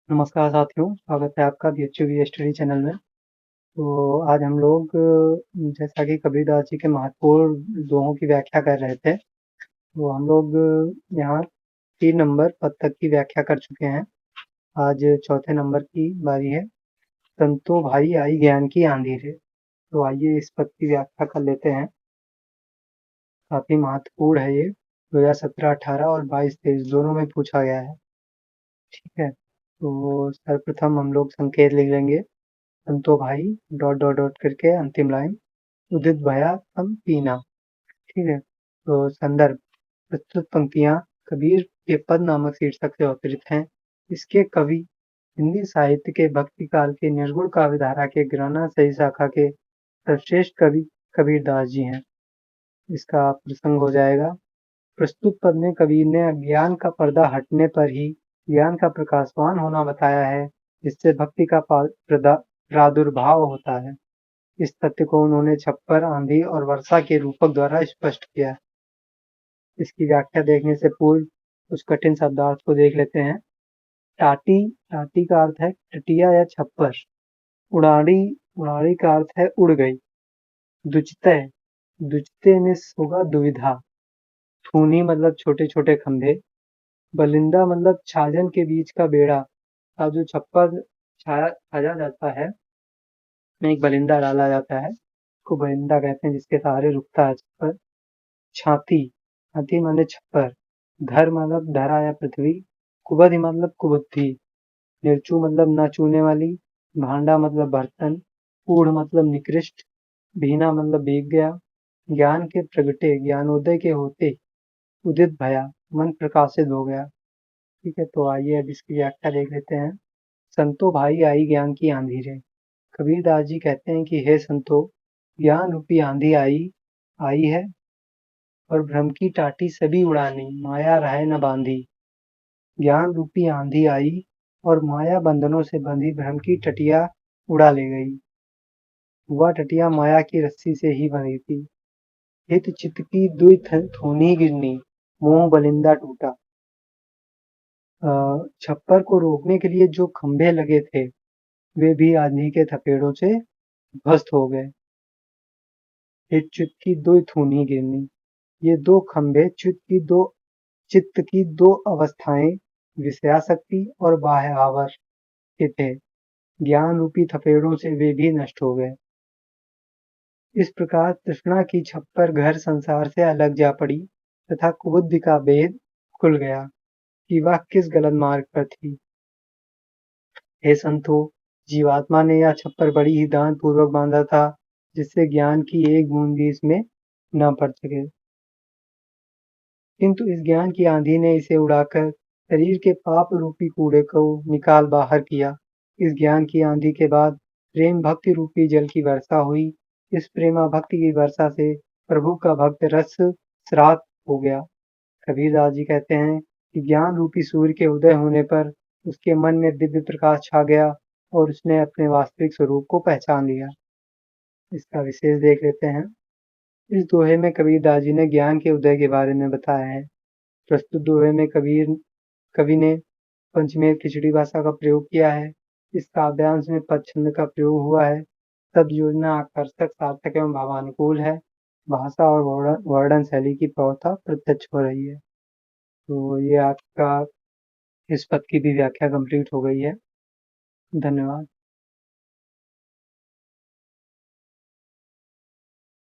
नमस्कार साथियों, स्वागत है आपका बीएचयू स्टडी चैनल में। तो आज हम लोग जैसा कि कबीरदास जी के महत्वपूर्ण दोहों की व्याख्या कर रहे थे, तो हम लोग यहाँ 3 नंबर पद तक की व्याख्या कर चुके हैं। आज चौथे नंबर की बारी है। संतो भाई आई ज्ञान की आंधी रे। तो आइए इस पद की व्याख्या कर लेते हैं। काफी महत्वपूर्ण है ये। 2017-18 और 22-23 दोनों में पूछा गया है। ठीक है, तो सर्वप्रथम हम लोग संकेत लिख लेंगे। संतो भाई डॉट डॉट डॉट करके अंतिम लाइन उदित भया तम पीना। ठीक है, तो संदर्भ प्रस्तुत पंक्तियां कबीर के पद नामक शीर्षक से अवतरित हैं। इसके कवि हिंदी साहित्य के भक्ति काल के निर्गुण काव्य धारा के ग्राना सही शाखा के सर्वश्रेष्ठ कवि कबीरदास जी हैं। इसका प्रसंग हो जाएगा। प्रस्तुत पद में कबीर ने अज्ञान का पर्दा हटने पर ही ज्ञान का प्रकाशवान होना बताया है, जिससे भक्ति का प्रादुर्भाव होता है। इस तथ्य को उन्होंने छप्पर, आंधी और वर्षा के रूपक द्वारा स्पष्ट किया। इसकी व्याख्या देखने से पूर्व कुछ कठिन शब्दार्थ को देख लेते हैं। टाटी, टाटी का अर्थ है टटिया या छप्पर। उड़ाड़ी, उड़ाड़ी का अर्थ है उड़ गई। दुचते, दुचते में होगा दुविधा। थूनी मतलब छोटे छोटे खंभे। बलिंदा मतलब छाजन के बीच का बेड़ा का जो छप्पर छाया जाता है, में एक बलिंदा डाला जाता है, को बलिंदा कहते हैं, जिसके सहारे रुकता है छप्पर। छाती, छाती माने छप्पर। धर मतलब धरा या पृथ्वी। कुबधि मतलब कुबुद्धि। निर्चू मतलब न चूने वाली। भांडा मतलब बर्तन। ऊढ़ मतलब निकृष्ट। भीना मतलब भीग गया। ज्ञान के प्रगटे, ज्ञानोदय के होते। उदित भया, मन प्रकाशित हो गया। ठीक है, तो आइए अब इसकी व्याख्या देख लेते हैं। संतो भाई आई ज्ञान की आंधी रे। कबीरदास जी कहते हैं कि हे संतो, ज्ञान रूपी आंधी आई आई है और भ्रम की टाटी सभी उड़ानी, माया रहे न बांधी। ज्ञान रूपी आंधी आई और माया बंधनों से बंधी भ्रम की टटिया उड़ा ले गई। वह टटिया माया की रस्सी से ही बंधी थी। हित चित की दुई थूनी गिरनी, मोह बलिंदा टूटा। छप्पर को रोकने के लिए जो खंभे लगे थे, वे भी आंधी के थपेड़ों से ध्वस्त हो गए। हित चित की दुई थूनी गिरनी, ये दो खंभे चित्त की दो अवस्थाएं, विषयासक्ति और बाह्य आवर के थे। ज्ञान रूपी थपेड़ों से वे भी नष्ट हो गए। इस प्रकार तृष्णा की छप्पर घर संसार से अलग जा पड़ी तथा कुबुद्धि का भेद खुल गया कि वह किस गलत मार्ग पर थी। हे संतो, जीवात्मा ने यह छप्पर बड़ी ही दान पूर्वक बांधा था, जिससे ज्ञान की एक बूंद भी इसमें न पड़ सके। किंतु इस ज्ञान की आंधी ने इसे उड़ाकर शरीर के पाप रूपी कूड़े को निकाल बाहर किया। इस ज्ञान की आंधी के बाद प्रेम भक्ति रूपी जल की वर्षा हुई। इस प्रेमा भक्ति की वर्षा से प्रभु का भक्त रस श्राद्ध हो गया। कबीरदास जी कहते हैं कि ज्ञान रूपी सूर्य के उदय होने पर उसके मन में दिव्य प्रकाश छा गया और उसने अपने वास्तविक स्वरूप को पहचान लिया। इसका विशेष देख लेते हैं। इस दोहे में कबीरदास जी ने ज्ञान के उदय के बारे में बताया है। प्रस्तुत दोहे में कवि ने पंचमेर खिचड़ी भाषा का प्रयोग किया है। इस काव्यांश में पद छंद का प्रयोग हुआ है। शब्द योजना आकर्षक, सार्थक एवं भावानुकूल है। भाषा और वर्णन शैली की प्रौढ़ता प्रत्यक्ष हो रही है। तो ये आपका इस पद की भी व्याख्या कंप्लीट हो गई है। धन्यवाद।